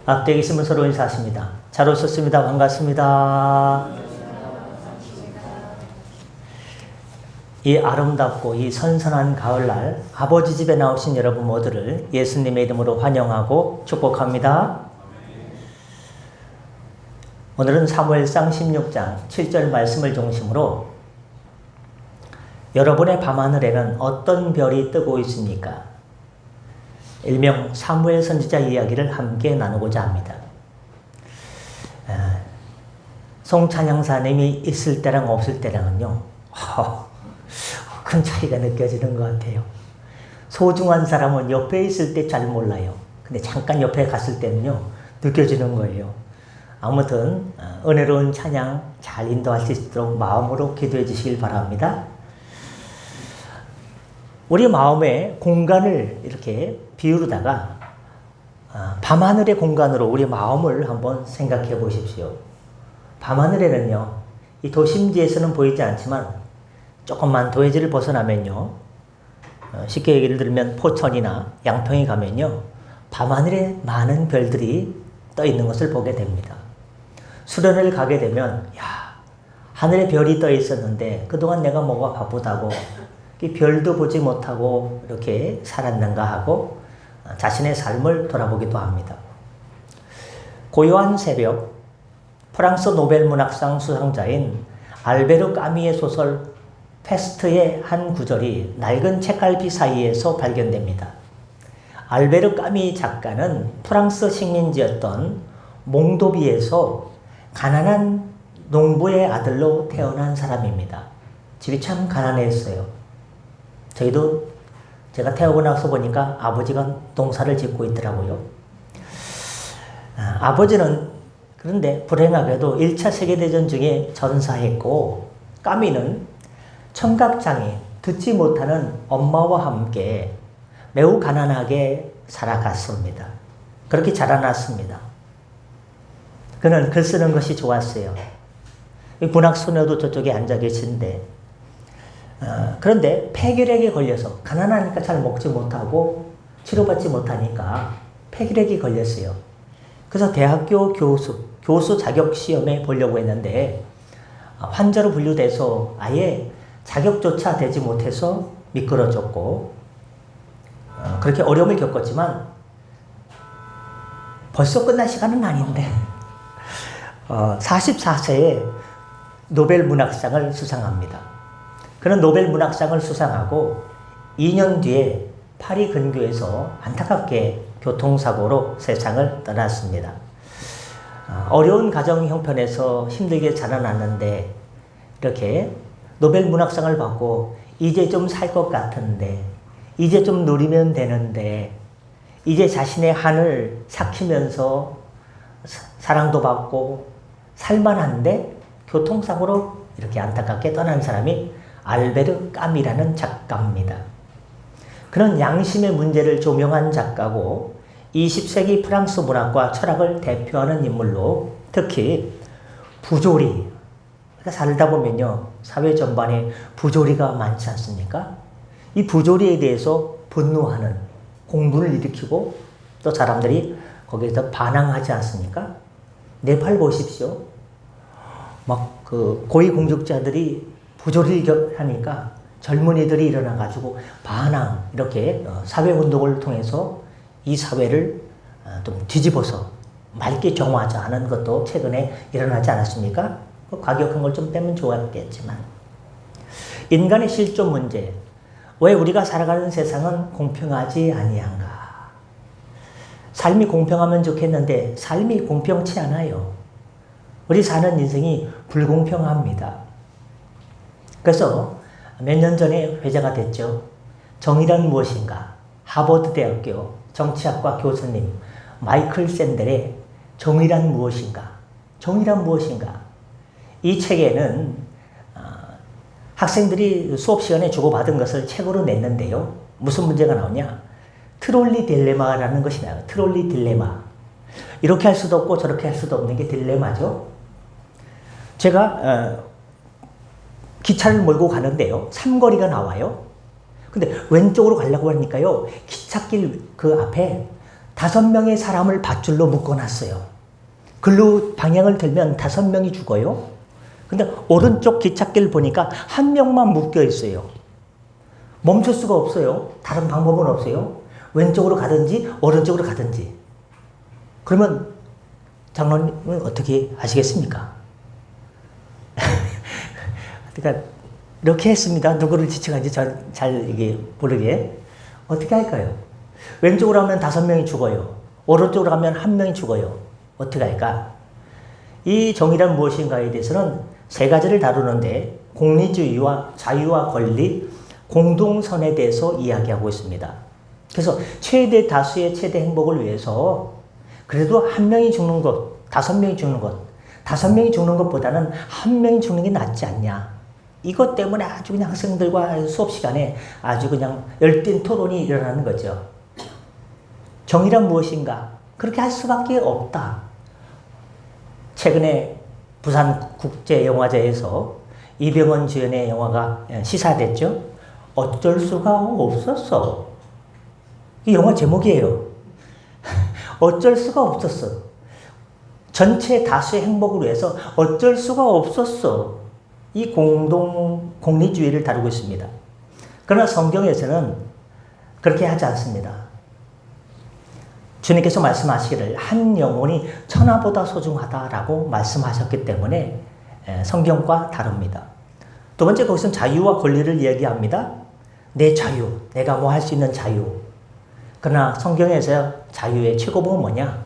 앞뒤에 있으면 서로 인사하십니다. 잘 오셨습니다. 반갑습니다. 이 아름답고 이 선선한 가을날 아버지 집에 나오신 여러분 모두를 예수님의 이름으로 환영하고 축복합니다. 오늘은 사무엘상 16장 7절 말씀을 중심으로 여러분의 밤하늘에는 어떤 별이 뜨고 있습니까? 일명 사무엘 선지자 이야기를 함께 나누고자 합니다. 송찬양사님이 있을 때랑 없을 때랑은요, 큰 차이가 느껴지는 것 같아요. 소중한 사람은 옆에 있을 때 잘 몰라요. 근데 잠깐 옆에 갔을 때는요, 느껴지는 거예요. 아무튼 은혜로운 찬양 잘 인도할 수 있도록 마음으로 기도해 주시길 바랍니다. 우리 마음의 공간을 이렇게 비우다가 밤하늘의 공간으로 우리 마음을 한번 생각해 보십시오. 밤하늘에는요, 이 도심지에서는 보이지 않지만 조금만 도해지를 벗어나면요, 쉽게 얘기를 들면 포천이나 양평에 가면요, 밤하늘에 많은 별들이 떠 있는 것을 보게 됩니다. 수련을 가게 되면 하늘에 별이 떠 있었는데 그동안 내가 뭐가 바쁘다고 별도 보지 못하고 이렇게 살았는가 하고 자신의 삶을 돌아보기도 합니다. 고요한 새벽, 프랑스 노벨 문학상 수상자인 알베르 까미의 소설 페스트의 한 구절이 낡은 책갈피 사이에서 발견됩니다. 알베르 까미 작가는 프랑스 식민지였던 몽도비에서 가난한 농부의 아들로 태어난 사람입니다. 집이 참 가난했어요. 제가 태어나고 나서 보니까 아버지가 농사를 짓고 있더라고요. 아버지는 그런데 불행하게도 1차 세계대전 중에 전사했고, 까미는 청각장애, 듣지 못하는 엄마와 함께 매우 가난하게 살아갔습니다. 그렇게 자라났습니다. 그는 글 쓰는 것이 좋았어요. 문학소녀도 저쪽에 앉아 계신데, 그런데 폐결핵에 걸려서 가난하니까 잘 먹지 못하고 치료받지 못하니까 폐결핵이 걸렸어요. 그래서 대학교 교수 자격 시험에 보려고 했는데 환자로 분류돼서 아예 자격조차 되지 못해서 미끄러졌고, 그렇게 어려움을 겪었지만 벌써 끝날 시간은 아닌데 44세에 노벨 문학상을 수상합니다. 그는 노벨 문학상을 수상하고 2년 뒤에 파리 근교에서 안타깝게 교통사고로 세상을 떠났습니다. 어려운 가정 형편에서 힘들게 자라났는데 이렇게 노벨 문학상을 받고 이제 좀 살 것 같은데, 이제 좀 누리면 되는데, 이제 자신의 한을 삭히면서 사랑도 받고 살만한데 교통사고로 이렇게 안타깝게 떠난 사람이 알베르 까미라는 작가입니다. 그는 양심의 문제를 조명한 작가고 20세기 프랑스 문학과 철학을 대표하는 인물로 특히 부조리, 그러니까 살다 보면요, 사회 전반에 부조리가 많지 않습니까? 이 부조리에 대해서 분노하는 공분을 일으키고 또 사람들이 거기에서 반항하지 않습니까? 네팔 보십시오. 막 고위공직자들이 부조리를 하니까 젊은이들이 일어나가지고 반항, 이렇게 사회운동을 통해서 이 사회를 좀 뒤집어서 맑게 정화하자 하는 것도 최근에 일어나지 않았습니까? 과격한 걸 좀 빼면 좋았겠지만, 인간의 실존 문제, 왜 우리가 살아가는 세상은 공평하지 아니한가? 삶이 공평하면 좋겠는데 삶이 공평치 않아요. 우리 사는 인생이 불공평합니다. 그래서 몇 년 전에 회자가 됐죠. 정의란 무엇인가? 하버드 대학교 정치학과 교수님 마이클 샌델의 정의란 무엇인가? 정의란 무엇인가? 이 책에는 학생들이 수업 시간에 주고받은 것을 책으로 냈는데요. 무슨 문제가 나오냐? 트롤리 딜레마라는 것이 나와요. 트롤리 딜레마. 이렇게 할 수도 없고 저렇게 할 수도 없는 게 딜레마죠. 제가 기차를 몰고 가는데요, 삼거리가 나와요. 근데 왼쪽으로 가려고 하니까요, 기찻길 그 앞에 5명의 사람을 밧줄로 묶어놨어요. 글로 방향을 들면 5명이 죽어요. 근데 오른쪽 기찻길 보니까 1명만 묶여 있어요. 멈출 수가 없어요. 다른 방법은 없어요. 왼쪽으로 가든지 오른쪽으로 가든지. 그러면 장로님은 어떻게 하시겠습니까? 그러니까 이렇게 했습니다. 누구를 지칭하는지 잘 이게 모르게. 어떻게 할까요? 왼쪽으로 하면 5명이 죽어요. 오른쪽으로 가면 1명이 죽어요. 어떻게 할까? 이 정의란 무엇인가에 대해서는 3가지를 다루는데 공리주의와 자유와 권리, 공동선에 대해서 이야기하고 있습니다. 그래서 최대 다수의 최대 행복을 위해서 그래도 1명이 죽는 것, 5명이 죽는 것, 5명이 죽는 것보다는 1명이 죽는 게 낫지 않냐. 이것 때문에 아주 그냥 학생들과 수업 시간에 아주 그냥 열띤 토론이 일어나는 거죠. 정의란 무엇인가? 그렇게 할 수밖에 없다. 최근에 부산국제영화제에서 이병헌 주연의 영화가 시사됐죠. 어쩔 수가 없었어. 이 영화 제목이에요. 어쩔 수가 없었어. 전체 다수의 행복을 위해서 어쩔 수가 없었어. 이 공리주의를 다루고 있습니다. 그러나 성경에서는 그렇게 하지 않습니다. 주님께서 말씀하시기를 한 영혼이 천하보다 소중하다라고 말씀하셨기 때문에 성경과 다릅니다. 두 번째, 거기서는 자유와 권리를 이야기합니다. 내 자유, 내가 뭐 할 수 있는 자유. 그러나 성경에서 자유의 최고봉은 뭐냐?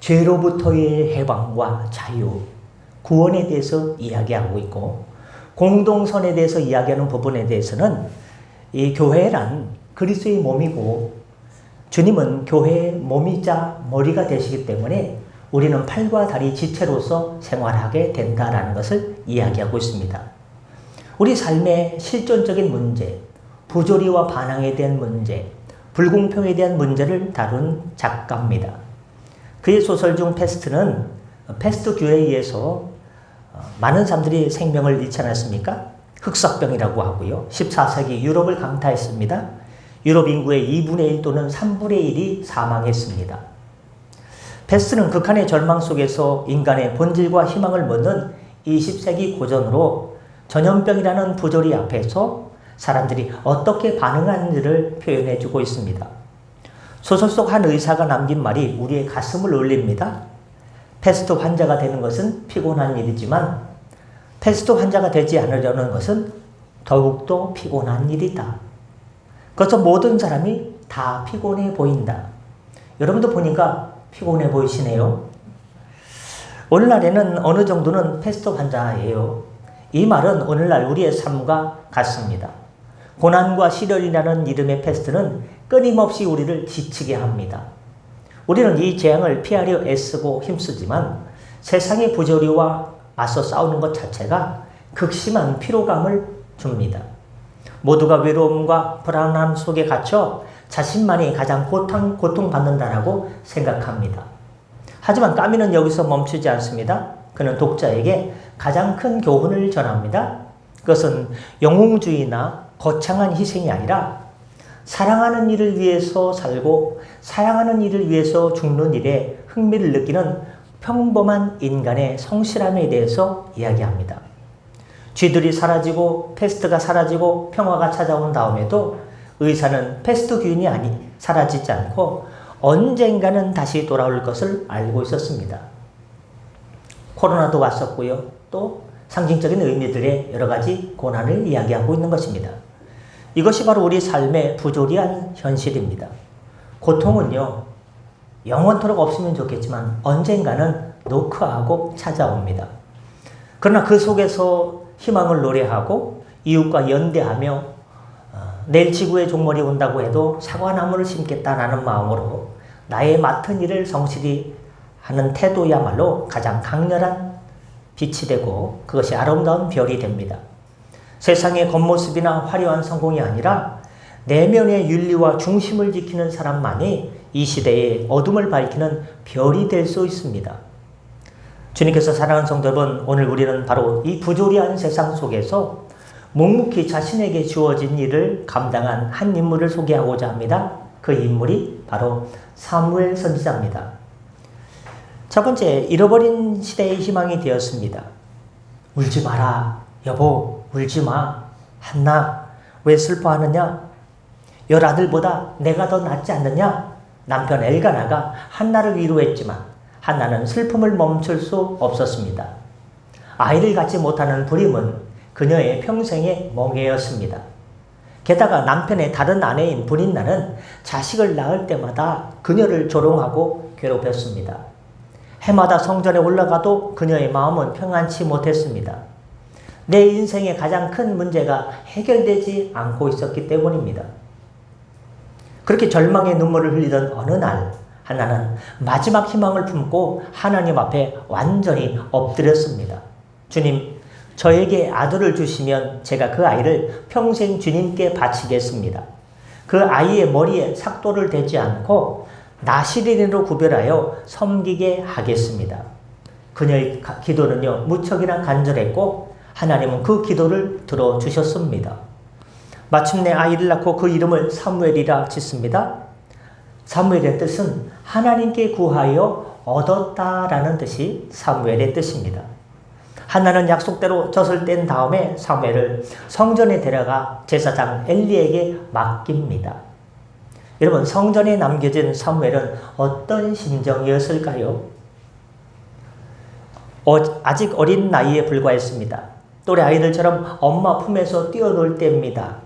죄로부터의 해방과 자유, 구원에 대해서 이야기하고 있고, 공동선에 대해서 이야기하는 부분에 대해서는 이 교회란 그리스도의 몸이고 주님은 교회의 몸이자 머리가 되시기 때문에 우리는 팔과 다리 지체로서 생활하게 된다라는 것을 이야기하고 있습니다. 우리 삶의 실존적인 문제, 부조리와 반항에 대한 문제, 불공평에 대한 문제를 다룬 작가입니다. 그의 소설 중 패스트는 패스트교에 의해서 많은 사람들이 생명을 잃지 않았습니까? 흑사병이라고 하고요. 14세기 유럽을 강타했습니다. 유럽 인구의 2분의 1 또는 3분의 1이 사망했습니다. 패스트는 극한의 절망 속에서 인간의 본질과 희망을 묻는 20세기 고전으로 전염병이라는 부조리 앞에서 사람들이 어떻게 반응하는지를 표현해주고 있습니다. 소설 속 한 의사가 남긴 말이 우리의 가슴을 울립니다. 패스트 환자가 되는 것은 피곤한 일이지만 패스트 환자가 되지 않으려는 것은 더욱더 피곤한 일이다. 그래서 모든 사람이 다 피곤해 보인다. 여러분도 보니까 피곤해 보이시네요. 오늘날에는 어느 정도는 패스트 환자예요. 이 말은 오늘날 우리의 삶과 같습니다. 고난과 시련이라는 이름의 패스트는 끊임없이 우리를 지치게 합니다. 우리는 이 재앙을 피하려 애쓰고 힘쓰지만 세상의 부조리와 맞서 싸우는 것 자체가 극심한 피로감을 줍니다. 모두가 외로움과 불안함 속에 갇혀 자신만이 가장 고통받는다라고 생각합니다. 하지만 까미는 여기서 멈추지 않습니다. 그는 독자에게 가장 큰 교훈을 전합니다. 그것은 영웅주의나 거창한 희생이 아니라 사랑하는 일을 위해서 살고 사랑하는 일을 위해서 죽는 일에 흥미를 느끼는 평범한 인간의 성실함에 대해서 이야기합니다. 쥐들이 사라지고 패스트가 사라지고 평화가 찾아온 다음에도 의사는 패스트 균이 사라지지 않고 언젠가는 다시 돌아올 것을 알고 있었습니다. 코로나도 왔었고요. 또 상징적인 의미들의 여러 가지 고난을 이야기하고 있는 것입니다. 이것이 바로 우리 삶의 부조리한 현실입니다. 고통은요, 영원토록 없으면 좋겠지만 언젠가는 노크하고 찾아옵니다. 그러나 그 속에서 희망을 노래하고 이웃과 연대하며 내일 지구의 종말이 온다고 해도 사과나무를 심겠다라는 마음으로 나의 맡은 일을 성실히 하는 태도야말로 가장 강렬한 빛이 되고 그것이 아름다운 별이 됩니다. 세상의 겉모습이나 화려한 성공이 아니라 내면의 윤리와 중심을 지키는 사람만이 이 시대의 어둠을 밝히는 별이 될 수 있습니다. 주님께서 사랑하는 성도 여러분, 오늘 우리는 바로 이 부조리한 세상 속에서 묵묵히 자신에게 주어진 일을 감당한 한 인물을 소개하고자 합니다. 그 인물이 바로 사무엘 선지자입니다. 첫 번째, 잃어버린 시대의 희망이 되었습니다. 울지 마라, 여보, 울지 마. 한나, 왜 슬퍼하느냐? 열 아들보다 내가 더 낫지 않느냐? 남편 엘가나가 한나를 위로했지만 한나는 슬픔을 멈출 수 없었습니다. 아이를 갖지 못하는 불임은 그녀의 평생의 멍해였습니다. 게다가 남편의 다른 아내인 브린나는 자식을 낳을 때마다 그녀를 조롱하고 괴롭혔습니다. 해마다 성전에 올라가도 그녀의 마음은 평안치 못했습니다. 내 인생의 가장 큰 문제가 해결되지 않고 있었기 때문입니다. 그렇게 절망의 눈물을 흘리던 어느 날 한나는 마지막 희망을 품고 하나님 앞에 완전히 엎드렸습니다. 주님, 저에게 아들을 주시면 제가 그 아이를 평생 주님께 바치겠습니다. 그 아이의 머리에 삭도를 대지 않고 나시린으로 구별하여 섬기게 하겠습니다. 그녀의 기도는요, 무척이나 간절했고 하나님은 그 기도를 들어주셨습니다. 마침내 아이를 낳고 그 이름을 사무엘이라 짓습니다. 사무엘의 뜻은 하나님께 구하여 얻었다라는 뜻이 사무엘의 뜻입니다. 한나는 약속대로 젖을 뗀 다음에 사무엘을 성전에 데려가 제사장 엘리에게 맡깁니다. 여러분, 성전에 남겨진 사무엘은 어떤 심정이었을까요? 아직 어린 나이에 불과했습니다. 또래 아이들처럼 엄마 품에서 뛰어놀 때입니다.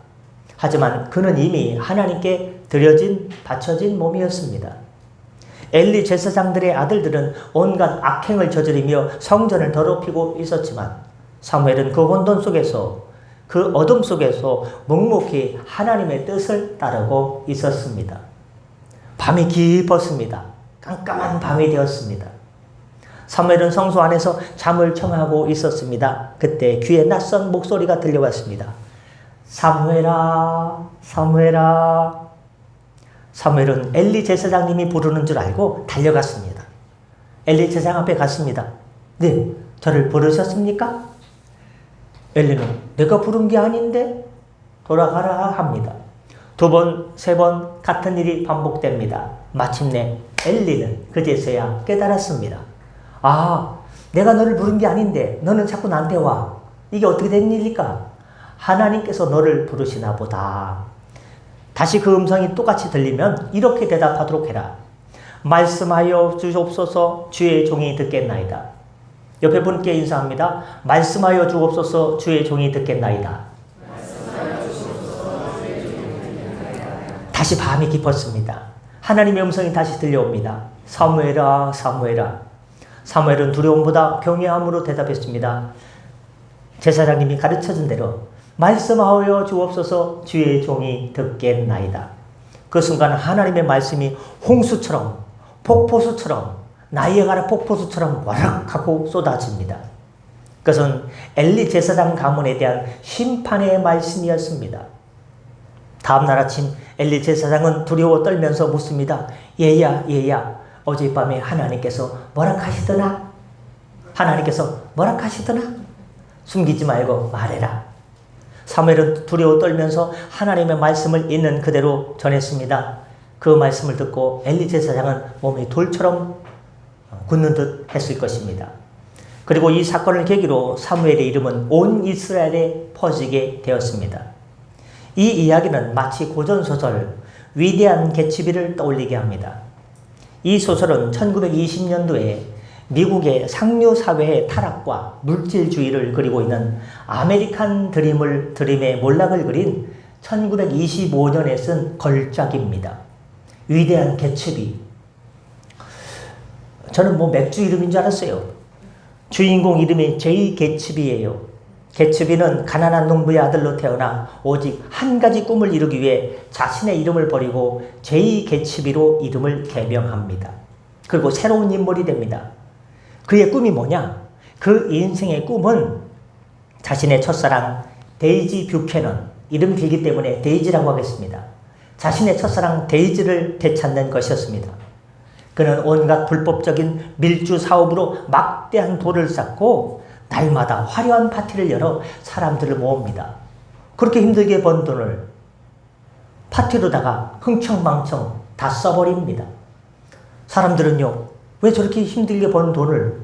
하지만 그는 이미 하나님께 바쳐진 몸이었습니다. 엘리 제사장들의 아들들은 온갖 악행을 저지르며 성전을 더럽히고 있었지만 사무엘은 그 혼돈 속에서, 그 어둠 속에서 묵묵히 하나님의 뜻을 따르고 있었습니다. 밤이 깊었습니다. 깜깜한 밤이 되었습니다. 사무엘은 성소 안에서 잠을 청하고 있었습니다. 그때 귀에 낯선 목소리가 들려왔습니다. 사무엘아, 사무엘아. 사무엘은 엘리 제사장님이 부르는 줄 알고 달려갔습니다. 엘리 제사장 앞에 갔습니다. 네, 저를 부르셨습니까? 엘리는 내가 부른 게 아닌데 돌아가라 합니다. 2번, 3번 같은 일이 반복됩니다. 마침내 엘리는 그제서야 깨달았습니다. 아, 내가 너를 부른 게 아닌데 너는 자꾸 나한테 와. 이게 어떻게 된 일일까? 하나님께서 너를 부르시나 보다. 다시 그 음성이 똑같이 들리면 이렇게 대답하도록 해라. 말씀하여 주옵소서, 주의 종이 듣겠나이다. 옆에 분께 인사합니다. 말씀하여 주옵소서, 주의 종이 듣겠나이다. 다시 밤이 깊었습니다. 하나님의 음성이 다시 들려옵니다. 사무엘아, 사무엘아. 사무엘은 두려움보다 경외함으로 대답했습니다. 제사장님이 가르쳐준 대로 말씀하여 주옵소서, 주의 종이 듣겠나이다. 그 순간 하나님의 말씀이 홍수처럼, 폭포수처럼, 나이아가라 폭포수처럼 와락하고 쏟아집니다. 그것은 엘리 제사장 가문에 대한 심판의 말씀이었습니다. 다음날 아침 엘리 제사장은 두려워 떨면서 묻습니다. 얘야, 얘야, 어젯밤에 하나님께서 뭐라 하시더나? 하나님께서 뭐라 하시더나? 숨기지 말고 말해라. 사무엘은 두려워 떨면서 하나님의 말씀을 있는 그대로 전했습니다. 그 말씀을 듣고 엘리 제사장은 몸이 돌처럼 굳는 듯 했을 것입니다. 그리고 이 사건을 계기로 사무엘의 이름은 온 이스라엘에 퍼지게 되었습니다. 이 이야기는 마치 고전소설 위대한 개츠비를 떠올리게 합니다. 이 소설은 1920년도에 미국의 상류사회의 타락과 물질주의를 그리고 있는 아메리칸 드림의 몰락을 그린 1925년에 쓴 걸작입니다. 위대한 개츠비. 저는 맥주 이름인 줄 알았어요. 주인공 이름이 제이 개츠비예요. 개츠비는 가난한 농부의 아들로 태어나 오직 한 가지 꿈을 이루기 위해 자신의 이름을 버리고 제이 개츠비로 이름을 개명합니다. 그리고 새로운 인물이 됩니다. 그의 꿈이 뭐냐? 그 인생의 꿈은 자신의 첫사랑 데이지 뷰캐넌, 이름 길기 때문에 데이지라고 하겠습니다. 자신의 첫사랑 데이지를 되찾는 것이었습니다. 그는 온갖 불법적인 밀주 사업으로 막대한 돈을 쌓고 날마다 화려한 파티를 열어 사람들을 모읍니다. 그렇게 힘들게 번 돈을 파티로다가 흥청망청 다 써버립니다. 사람들은요, 왜 저렇게 힘들게 버는 돈을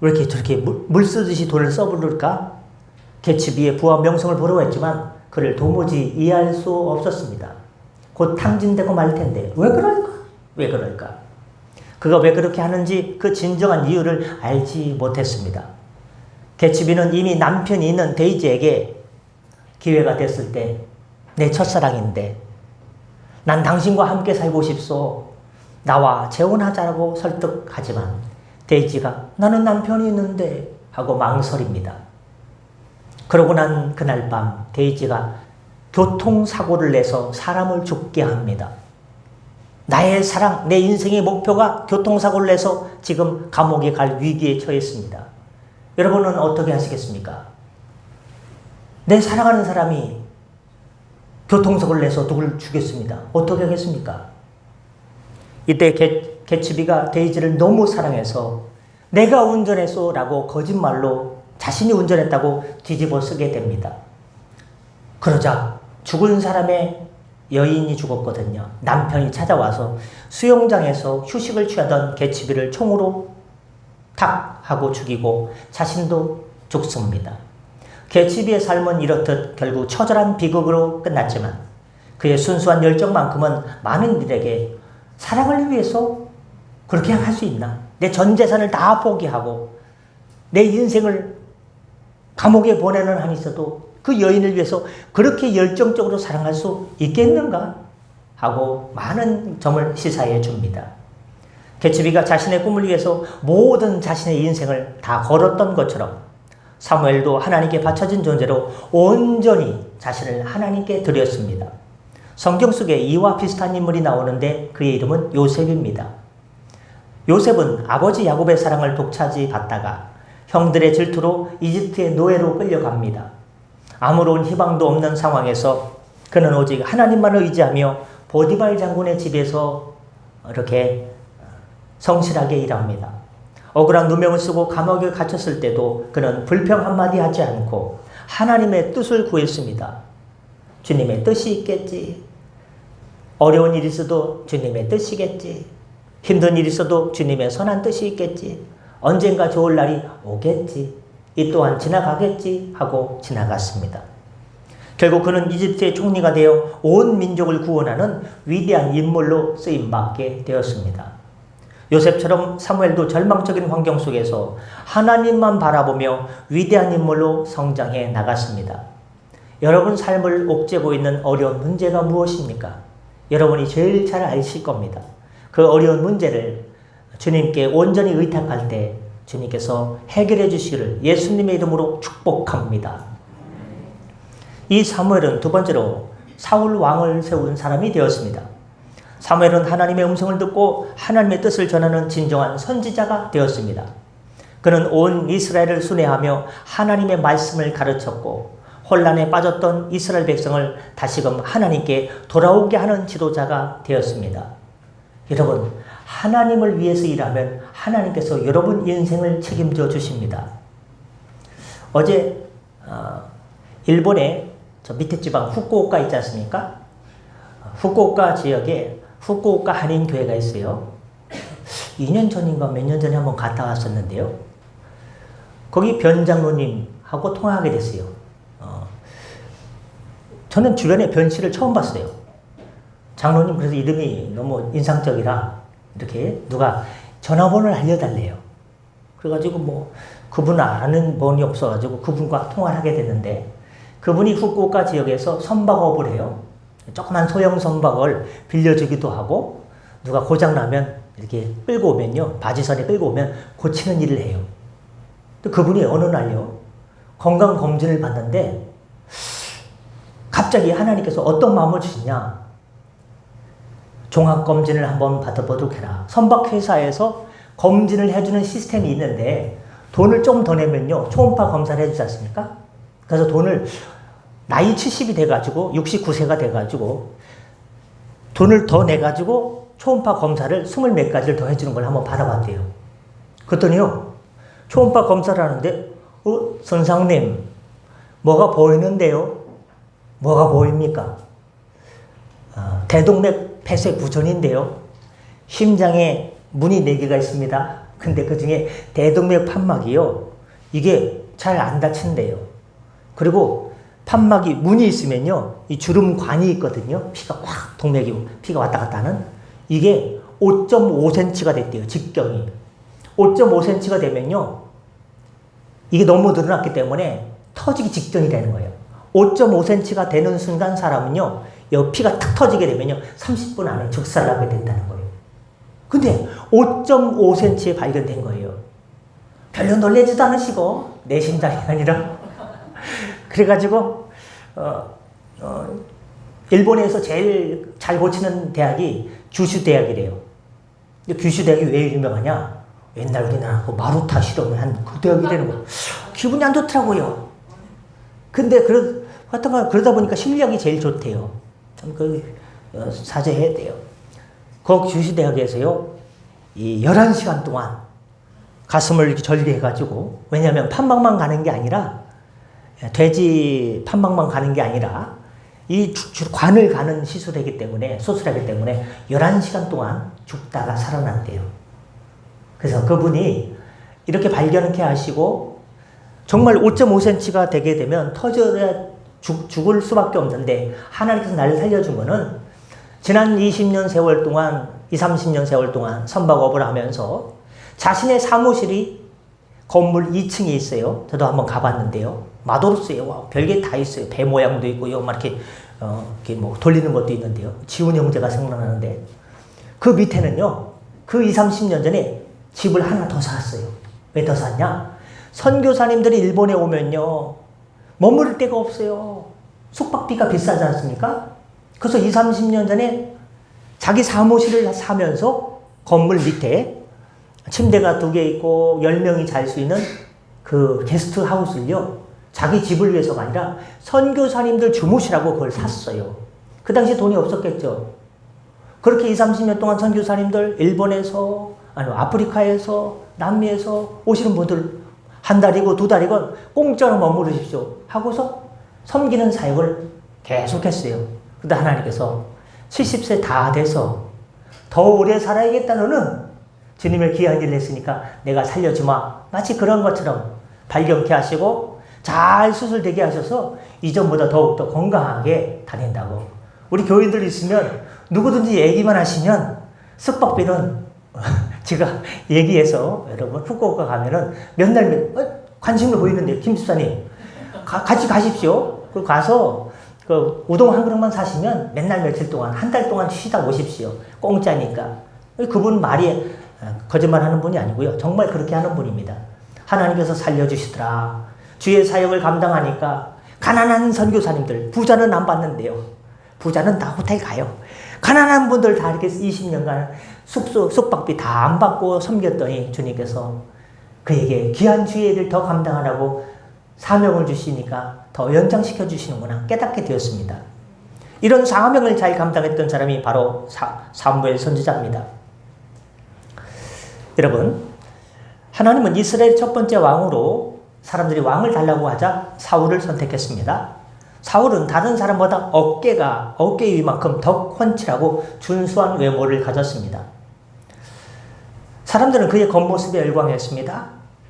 왜 이렇게 저렇게 물 쓰듯이 돈을 써버릴까? 개츠비의 부와 명성을 보려고 했지만 그를 도무지 이해할 수 없었습니다. 곧 탕진되고 말 텐데 왜 그럴까? 왜 그럴까? 그가 왜 그렇게 하는지 그 진정한 이유를 알지 못했습니다. 개츠비는 이미 남편이 있는 데이지에게 기회가 됐을 때 내 첫사랑인데 난 당신과 함께 살고 싶소. 나와 재혼하자고 설득하지만 데이지가 나는 남편이 있는데 하고 망설입니다. 그러고 난 그날 밤 데이지가 교통사고를 내서 사람을 죽게 합니다. 나의 사랑, 내 인생의 목표가 교통사고를 내서 지금 감옥에 갈 위기에 처했습니다. 여러분은 어떻게 하시겠습니까? 내 사랑하는 사람이 교통사고를 내서 누굴 죽였습니다. 어떻게 하겠습니까? 이때 개츠비가 데이지를 너무 사랑해서 내가 운전했소 라고 거짓말로 자신이 운전했다고 뒤집어 쓰게 됩니다. 그러자 죽은 사람의 여인이 죽었거든요. 남편이 찾아와서 수영장에서 휴식을 취하던 개츠비를 총으로 탁 하고 죽이고 자신도 죽습니다. 개츠비의 삶은 이렇듯 결국 처절한 비극으로 끝났지만 그의 순수한 열정만큼은 많은 이들에게 사랑을 위해서 그렇게 할 수 있나? 내 전 재산을 다 포기하고 내 인생을 감옥에 보내는 한이 있어도 그 여인을 위해서 그렇게 열정적으로 사랑할 수 있겠는가? 하고 많은 점을 시사해 줍니다. 개츠비가 자신의 꿈을 위해서 모든 자신의 인생을 다 걸었던 것처럼 사무엘도 하나님께 바쳐진 존재로 온전히 자신을 하나님께 드렸습니다. 성경 속에 이와 비슷한 인물이 나오는데 그의 이름은 요셉입니다. 요셉은 아버지 야곱의 사랑을 독차지받다가 형들의 질투로 이집트의 노예로 끌려갑니다. 아무런 희망도 없는 상황에서 그는 오직 하나님만을 의지하며 보디발 장군의 집에서 이렇게 성실하게 일합니다. 억울한 누명을 쓰고 감옥에 갇혔을 때도 그는 불평 한마디 하지 않고 하나님의 뜻을 구했습니다. 주님의 뜻이 있겠지. 어려운 일이 있어도 주님의 뜻이겠지. 힘든 일이 있어도 주님의 선한 뜻이 있겠지. 언젠가 좋을 날이 오겠지. 이 또한 지나가겠지 하고 지나갔습니다. 결국 그는 이집트의 총리가 되어 온 민족을 구원하는 위대한 인물로 쓰임받게 되었습니다. 요셉처럼 사무엘도 절망적인 환경 속에서 하나님만 바라보며 위대한 인물로 성장해 나갔습니다. 여러분 삶을 옥죄고 있는 어려운 문제가 무엇입니까? 여러분이 제일 잘 아실 겁니다. 그 어려운 문제를 주님께 온전히 의탁할 때 주님께서 해결해 주시기를 예수님의 이름으로 축복합니다. 이 사무엘은 두 번째로 사울 왕을 세운 사람이 되었습니다. 사무엘은 하나님의 음성을 듣고 하나님의 뜻을 전하는 진정한 선지자가 되었습니다. 그는 온 이스라엘을 순회하며 하나님의 말씀을 가르쳤고 혼란에 빠졌던 이스라엘 백성을 다시금 하나님께 돌아오게 하는 지도자가 되었습니다. 여러분, 하나님을 위해서 일하면 하나님께서 여러분 인생을 책임져 주십니다. 어제 일본의 저 밑에 지방 후쿠오카 있지 않습니까? 후쿠오카 지역에 후쿠오카 한인교회가 있어요. 2년 전인가 몇 년 전에 한번 갔다 왔었는데요. 거기 변 장로님하고 통화하게 됐어요. 저는 주변에 변 씨를 처음 봤어요. 장로님 그래서 이름이 너무 인상적이라 이렇게 누가 전화번호를 알려달래요. 그래가지고 뭐 그분 아는 번이 없어가지고 그분과 통화를 하게 됐는데 그분이 후쿠오카 지역에서 선박업을 해요. 조그만 소형 선박을 빌려주기도 하고 누가 고장나면 이렇게 끌고 오면요. 바지선에 끌고 오면 고치는 일을 해요. 또 그분이 어느 날요. 건강검진을 받는데 갑자기 하나님께서 어떤 마음을 주시냐. 종합검진을 한번 받아보도록 해라. 선박회사에서 검진을 해주는 시스템이 있는데 돈을 좀 더 내면요. 초음파 검사를 해주지 않습니까? 그래서 돈을 나이 70이 돼가지고 69세가 돼가지고 돈을 더 내가지고 초음파 검사를 20몇 가지를 더 해주는 걸 한번 받아봤대요. 그랬더니요. 초음파 검사를 하는데 선생님 뭐가 보이는데요? 뭐가 보입니까? 대동맥 폐쇄 부전인데요. 심장에 문이 4개가 있습니다. 근데 그 중에 대동맥 판막이요. 이게 잘 안 닫힌대요. 그리고 판막이 문이 있으면요. 이 주름관이 있거든요. 피가 확 동맥이 피가 왔다 갔다 하는 이게 5.5cm가 됐대요. 직경이. 5.5cm가 되면요. 이게 너무 늘어났기 때문에 터지기 직전이 되는 거예요. 5.5cm가 되는 순간 사람은요. 이 피가 탁 터지게 되면요. 30분 안에 즉살나게 된다는 거예요. 근데 5.5cm에 발견된 거예요. 별로 놀라지도 않으시고 내 심장이 아니라 그래가지고 일본에서 제일 잘 고치는 대학이 규슈 대학이래요. 규슈 대학이 왜 유명하냐? 옛날 우리나라 마루타 실험을 한 그 대학이 되는 거. 기분이 안 좋더라고요. 근데 그러다 보니까 실력이 제일 좋대요. 참 사죄해야 돼요. 그 규슈 대학에서요, 이 11시간 동안 가슴을 이렇게 절개해가지고, 왜냐하면 판막만 가는 게 아니라, 돼지 판막만 가는 게 아니라, 이 관을 가는 수술하기 때문에 11시간 동안 죽다가 살아났대요. 그래서 그분이 이렇게 발견케 하시고, 정말 5.5cm가 되게 되면 터져야 죽을 수밖에 없는데, 하나님께서 나를 살려준 거는, 지난 20년 세월 동안, 30년 세월 동안 선박업을 하면서 자신의 사무실이 건물 2층에 있어요. 저도 한번 가봤는데요. 마도로스예요. 와, 별게 다 있어요. 배 모양도 있고요. 막 이렇게 뭐 돌리는 것도 있는데요. 지훈 형제가 생각나는데 그 밑에는요. 그 30년 전에 집을 하나 더 샀어요. 왜 더 샀냐? 선교사님들이 일본에 오면요. 머무를 데가 없어요. 숙박비가 비싸지 않습니까? 그래서 30년 전에 자기 사무실을 사면서 건물 밑에 침대가 2개 있고 10명이 잘 수 있는 그 게스트 하우스를요. 자기 집을 위해서가 아니라 선교사님들 주무시라고 그걸 샀어요. 그 당시에 돈이 없었겠죠. 그렇게 30년 동안 선교사님들 일본에서 아니 아프리카에서 남미에서 오시는 분들 한 달이고 2달이건 공짜로 머무르십시오 하고서 섬기는 사역을 계속했어요. 근데 하나님께서 70세 다 돼서 더 오래 살아야겠다 너는 주님의 귀한 일을 했으니까 내가 살려주마. 마치 그런 것처럼 발견케 하시고 잘 수술되게 하셔서 이전보다 더욱더 건강하게 다닌다고. 우리 교인들 있으면 누구든지 얘기만 하시면 숙박비는 제가 얘기해서 여러분 후쿠오카 가면은 몇 날 관심을 보이는데요. 김 집사님 같이 가십시오. 그 가서 그 우동 한 그릇만 사시면 몇 날 며칠 동안 한 달 동안 쉬다 오십시오. 공짜니까. 그분 말이 거짓말 하는 분이 아니고요. 정말 그렇게 하는 분입니다. 하나님께서 살려주시더라. 주의 사역을 감당하니까 가난한 선교사님들 부자는 안 받는데요. 부자는 다 호텔 가요. 가난한 분들 다 이렇게 20년간 숙박비 다 안 받고 섬겼더니 주님께서 그에게 귀한 주의 일을 더 감당하라고 사명을 주시니까 더 연장시켜 주시는구나 깨닫게 되었습니다. 이런 사명을 잘 감당했던 사람이 바로 사무엘 선지자입니다. 여러분, 하나님은 이스라엘 첫 번째 왕으로 사람들이 왕을 달라고 하자 사울을 선택했습니다. 사울은 다른 사람보다 어깨 위만큼 더 훤칠하고 준수한 외모를 가졌습니다. 사람들은 그의 겉모습에 열광했습니다.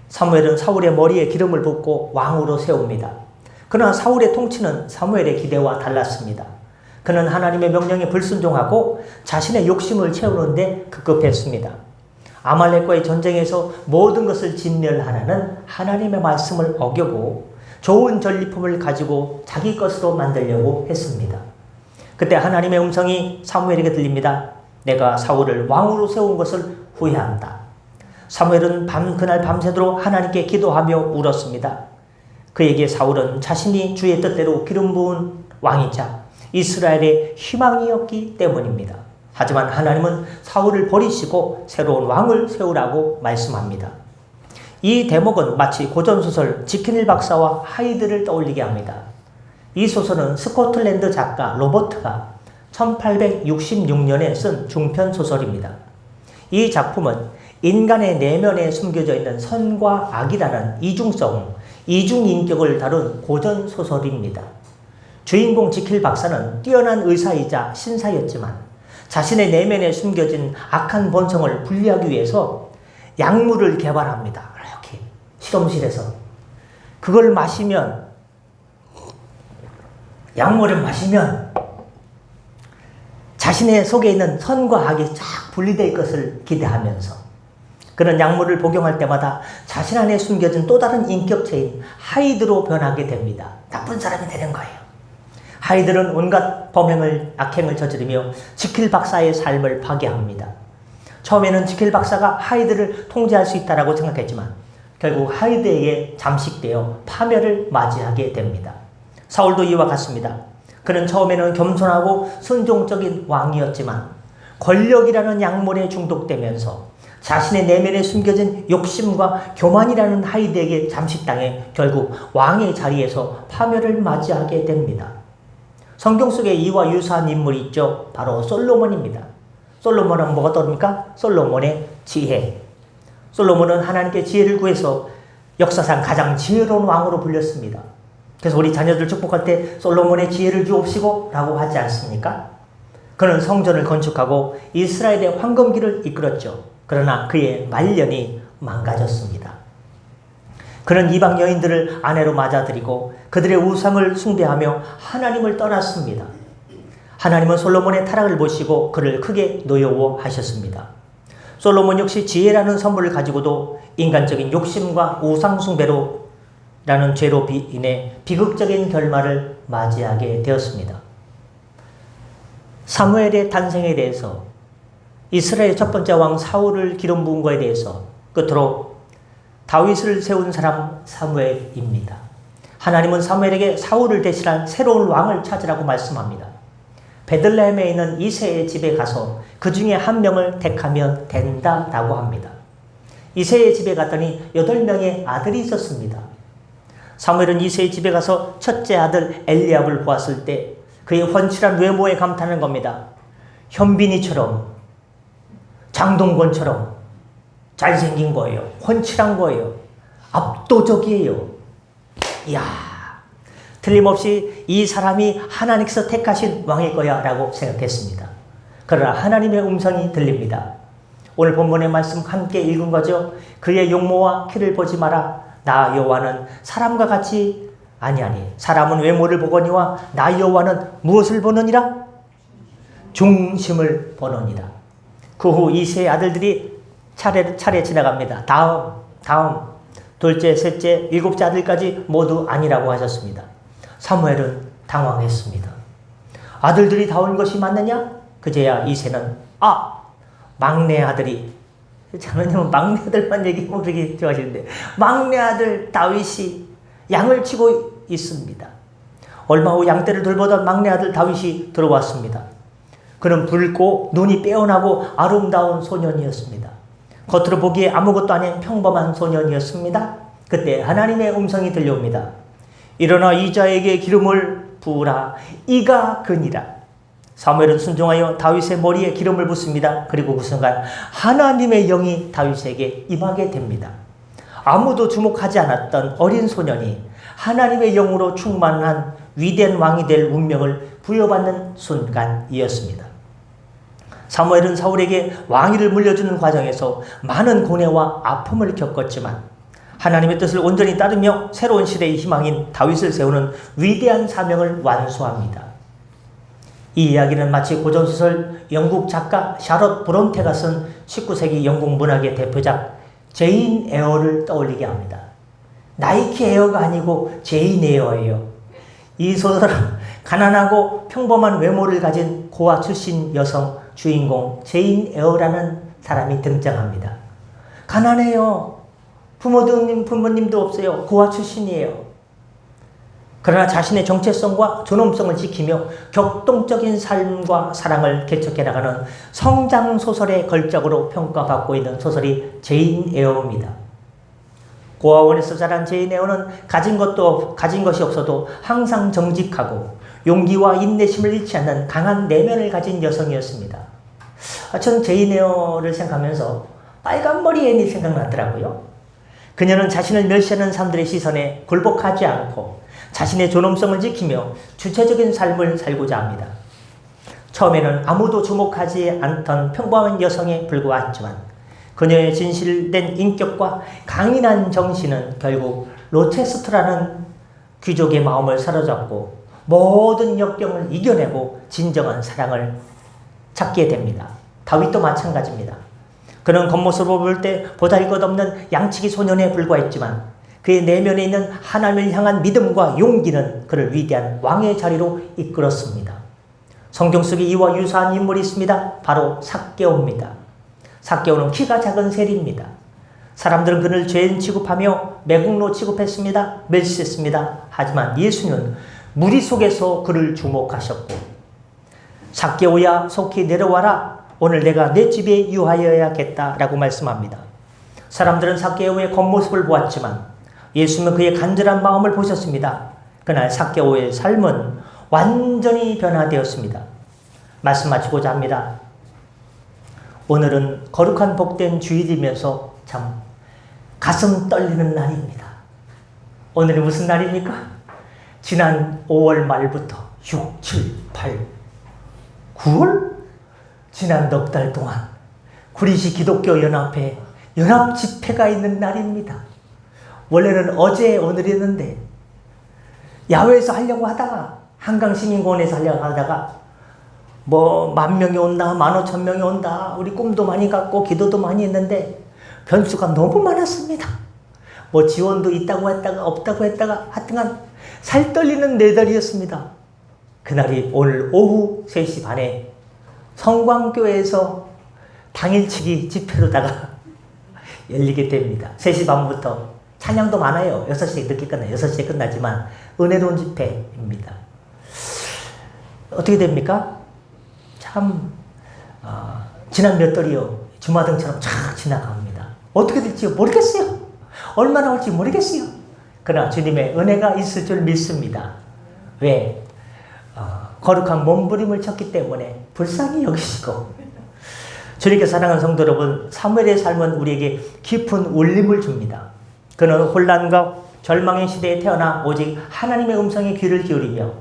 사무엘은 사울의 머리에 기름을 붓고 왕으로 세웁니다. 그러나 사울의 통치는 사무엘의 기대와 달랐습니다. 그는 하나님의 명령에 불순종하고 자신의 욕심을 채우는 데 급급했습니다. 아말렉과의 전쟁에서 모든 것을 진멸하라는 하나님의 말씀을 어기고 좋은 전리품을 가지고 자기 것으로 만들려고 했습니다. 그때 하나님의 음성이 사무엘에게 들립니다. 내가 사울을 왕으로 세운 것을 후회한다. 사무엘은 그날 밤새도록 하나님께 기도하며 울었습니다. 그에게 사울은 자신이 주의 뜻대로 기름 부은 왕이자 이스라엘의 희망이었기 때문입니다. 하지만 하나님은 사울을 버리시고 새로운 왕을 세우라고 말씀합니다. 이 대목은 마치 고전소설 지키닐 박사와 하이드를 떠올리게 합니다. 이 소설은 스코틀랜드 작가 로버트가 1866년에 쓴 중편소설입니다. 이 작품은 인간의 내면에 숨겨져 있는 선과 악이라는 이중인격을 다룬 고전소설입니다. 주인공 지킬 박사는 뛰어난 의사이자 신사였지만 자신의 내면에 숨겨진 악한 본성을 분리하기 위해서 약물을 개발합니다. 이렇게 실험실에서. 그걸 마시면, 약물을 마시면 자신의 속에 있는 선과 악이 쫙 분리될 것을 기대하면서 그런 약물을 복용할 때마다 자신 안에 숨겨진 또 다른 인격체인 하이드로 변하게 됩니다. 나쁜 사람이 되는 거예요. 하이드는 온갖 범행을, 악행을 저지르며 지킬 박사의 삶을 파괴합니다. 처음에는 지킬 박사가 하이드를 통제할 수 있다고 생각했지만 결국 하이드에게 잠식되어 파멸을 맞이하게 됩니다. 사울도 이와 같습니다. 그는 처음에는 겸손하고 순종적인 왕이었지만 권력이라는 약물에 중독되면서 자신의 내면에 숨겨진 욕심과 교만이라는 하이드에게 잠식당해 결국 왕의 자리에서 파멸을 맞이하게 됩니다. 성경 속에 이와 유사한 인물이 있죠. 바로 솔로몬입니다. 솔로몬은 뭐가 떠오릅니까? 솔로몬의 지혜. 솔로몬은 하나님께 지혜를 구해서 역사상 가장 지혜로운 왕으로 불렸습니다. 그래서 우리 자녀들 축복할 때 솔로몬의 지혜를 주옵시고 라고 하지 않습니까? 그는 성전을 건축하고 이스라엘의 황금기를 이끌었죠. 그러나 그의 말년이 망가졌습니다. 그는 이방 여인들을 아내로 맞아들이고 그들의 우상을 숭배하며 하나님을 떠났습니다. 하나님은 솔로몬의 타락을 보시고 그를 크게 노여워하셨습니다. 솔로몬 역시 지혜라는 선물을 가지고도 인간적인 욕심과 우상 숭배로 라는 죄로 인해 비극적인 결말을 맞이하게 되었습니다. 사무엘의 탄생에 대해서, 이스라엘의 첫 번째 왕 사울을 기름 부은 것에 대해서, 끝으로 다윗을 세운 사람 사무엘입니다. 하나님은 사무엘에게 사울을 대신한 새로운 왕을 찾으라고 말씀합니다. 베들레헴에 있는 이새의 집에 가서 그 중에 한 명을 택하면 된다라고 합니다. 이새의 집에 갔더니 8명의 아들이 있었습니다. 사무엘은 이새의 집에 가서 첫째 아들 엘리압을 보았을 때 그의 훤칠한 외모에 감탄한 겁니다. 현빈이처럼, 장동건처럼 잘생긴 거예요. 훤칠한 거예요. 압도적이에요. 이야, 틀림없이 이 사람이 하나님께서 택하신 왕일 거야 라고 생각했습니다. 그러나 하나님의 음성이 들립니다. 오늘 본문의 말씀 함께 읽은 거죠. 그의 용모와 키를 보지 마라. 나 여호와는 사람과 같이 아니하니 사람은 외모를 보거니와 나 여호와는 무엇을 보느니라? 중심을 보느니라. 그 후 이새의 아들들이 차례 지나갑니다. 다음 둘째, 셋째, 7째 아들까지 모두 아니라고 하셨습니다. 사무엘은 당황했습니다. 아들들이 다 온 것이 맞느냐? 그제야 이새는 막내 아들이, 저는 막내 아들만 얘기하면 그렇게 좋아하시는데 막내 아들 다윗이 양을 치고 있습니다. 얼마 후 양떼를 돌보던 막내 아들 다윗이 들어왔습니다. 그는 붉고 눈이 빼어나고 아름다운 소년이었습니다. 겉으로 보기에 아무것도 아닌 평범한 소년이었습니다. 그때 하나님의 음성이 들려옵니다. 일어나 이 자에게 기름을 부으라. 이가 그니라. 사무엘은 순종하여 다윗의 머리에 기름을 붓습니다. 그리고 그 순간 하나님의 영이 다윗에게 임하게 됩니다. 아무도 주목하지 않았던 어린 소년이 하나님의 영으로 충만한 위대한 왕이 될 운명을 부여받는 순간이었습니다. 사무엘은 사울에게 왕위를 물려주는 과정에서 많은 고뇌와 아픔을 겪었지만 하나님의 뜻을 온전히 따르며 새로운 시대의 희망인 다윗을 세우는 위대한 사명을 완수합니다. 이 이야기는 마치 고전소설 영국 작가 샤롯 브론테가 쓴 19세기 영국 문학의 대표작 제인 에어를 떠올리게 합니다. 나이키 에어가 아니고 제인 에어예요. 이 소설은 가난하고 평범한 외모를 가진 고아 출신 여성 주인공 제인 에어라는 사람이 등장합니다. 가난해요. 부모님도 없어요. 고아 출신이에요. 그러나 자신의 정체성과 존엄성을 지키며 격동적인 삶과 사랑을 개척해 나가는 성장소설의 걸작으로 평가받고 있는 소설이 제인 에어입니다. 고아원에서 자란 제인 에어는 가진 것이 없어도 항상 정직하고 용기와 인내심을 잃지 않는 강한 내면을 가진 여성이었습니다. 전 제인 에어를 생각하면서 빨간 머리 애니 생각나더라고요. 그녀는 자신을 멸시하는 사람들의 시선에 굴복하지 않고 자신의 존엄성을 지키며 주체적인 삶을 살고자 합니다. 처음에는 아무도 주목하지 않던 평범한 여성에 불과했지만 그녀의 진실된 인격과 강인한 정신은 결국 로체스터라는 귀족의 마음을 사로잡고 모든 역경을 이겨내고 진정한 사랑을 찾게 됩니다. 다윗도 마찬가지입니다. 그는 겉모습으로 볼 때 보잘것없는 양치기 소년에 불과했지만 그의 내면에 있는 하나님을 향한 믿음과 용기는 그를 위대한 왕의 자리로 이끌었습니다. 성경 속에 이와 유사한 인물이 있습니다. 바로 삭개오입니다. 삭개오는 키가 작은 세리입니다. 사람들은 그를 죄인 취급하며 매국노 취급했습니다. 멸시했습니다. 하지만 예수는 무리 속에서 그를 주목하셨고 삭개오야 속히 내려와라. 오늘 내가 내 집에 유하여야겠다라고 말씀합니다. 사람들은 삭개오의 겉모습을 보았지만 예수는 그의 간절한 마음을 보셨습니다. 그날 삭개오의 삶은 완전히 변화되었습니다. 말씀 마치고자 합니다. 오늘은 거룩한 복된 주일이면서 참 가슴 떨리는 날입니다. 오늘이 무슨 날입니까? 지난 5월 말부터 6, 7, 8, 9월? 지난 넉 달 동안 구리시 기독교 연합회 연합 집회가 있는 날입니다. 원래는 어제 오늘이었는데 야외에서 하려고 하다가 한강시민공원에서 하려고 하다가 10,000명이 온다 15,000명이 온다 우리 꿈도 많이 갖고 기도도 많이 했는데 변수가 너무 많았습니다. 지원도 있다고 했다가 없다고 했다가 하여튼간 살 떨리는 네 달이었습니다. 그날이 오늘 오후 3시 반에 성광교회에서 당일치기 집회로다가 열리게 됩니다. 3시 반부터 찬양도 많아요. 6시에 늦게 끝나요. 6시에 끝나지만 은혜로운 집회입니다. 어떻게 됩니까? 참 지난 몇 달이요. 주마등처럼 쫙 지나갑니다. 어떻게 될지 모르겠어요. 얼마나 올지 모르겠어요. 그러나 주님의 은혜가 있을 줄 믿습니다. 왜? 거룩한 몸부림을 쳤기 때문에 불쌍히 여기시고 주님께 사랑하는 성도 여러분, 사무엘의 삶은 우리에게 깊은 울림을 줍니다. 그는 혼란과 절망의 시대에 태어나 오직 하나님의 음성에 귀를 기울이며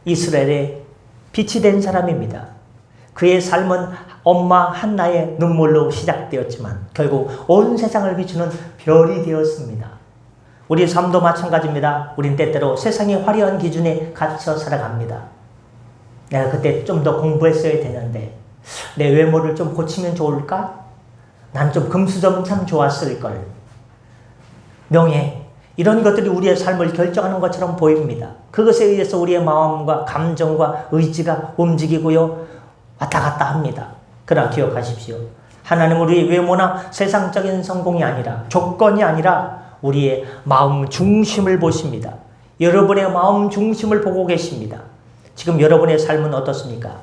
이스라엘의 빛이 된 사람입니다. 그의 삶은 엄마 한나의 눈물로 시작되었지만 결국 온 세상을 비추는 별이 되었습니다. 우리 삶도 마찬가지입니다. 우린 때때로 세상의 화려한 기준에 갇혀 살아갑니다. 내가 그때 좀 더 공부했어야 되는데 내 외모를 좀 고치면 좋을까? 난 좀 금수저면 참 좋았을걸. 명예, 이런 것들이 우리의 삶을 결정하는 것처럼 보입니다. 그것에 의해서 우리의 마음과 감정과 의지가 움직이고요. 왔다 갔다 합니다. 그러나 기억하십시오. 하나님은 우리의 외모나 세상적인 성공이 아니라 조건이 아니라 우리의 마음 중심을 보십니다. 여러분의 마음 중심을 보고 계십니다. 지금 여러분의 삶은 어떻습니까?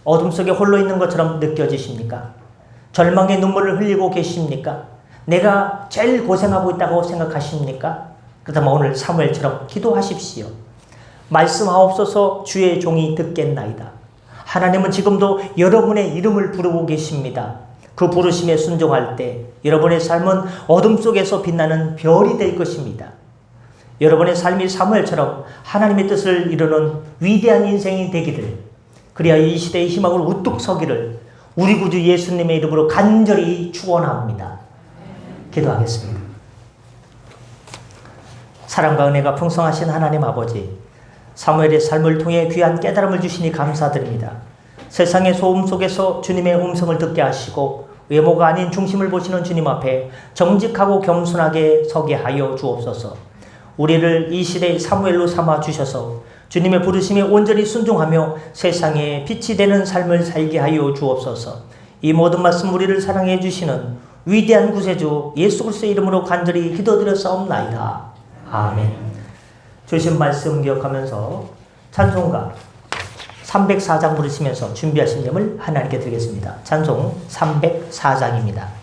어둠 속에 홀로 있는 것처럼 느껴지십니까? 절망의 눈물을 흘리고 계십니까? 내가 제일 고생하고 있다고 생각하십니까? 그렇다면 오늘 사무엘처럼 기도하십시오. 말씀하옵소서 주의 종이 듣겠나이다. 하나님은 지금도 여러분의 이름을 부르고 계십니다. 그 부르심에 순종할 때 여러분의 삶은 어둠 속에서 빛나는 별이 될 것입니다. 여러분의 삶이 사무엘처럼 하나님의 뜻을 이루는 위대한 인생이 되기를, 그리하여 이 시대의 희망으로 우뚝 서기를 우리 구주 예수님의 이름으로 간절히 축원합니다. 기도하겠습니다. 사랑과 은혜가 풍성하신 하나님 아버지, 사무엘의 삶을 통해 귀한 깨달음을 주시니 감사드립니다. 세상의 소음 속에서 주님의 음성을 듣게 하시고 외모가 아닌 중심을 보시는 주님 앞에 정직하고 겸손하게 서게 하여 주옵소서. 우리를 이 시대의 사무엘로 삼아 주셔서 주님의 부르심에 온전히 순종하며 세상에 빛이 되는 삶을 살게 하여 주옵소서. 이 모든 말씀 우리를 사랑해 주시는 위대한 구세주 예수 그리스도의 이름으로 간절히 기도드렸사옵나이다. 아멘. 주신 말씀 기억하면서 찬송가 304장 부르시면서 준비하신 점을 하나님께 드리겠습니다. 찬송 304장입니다.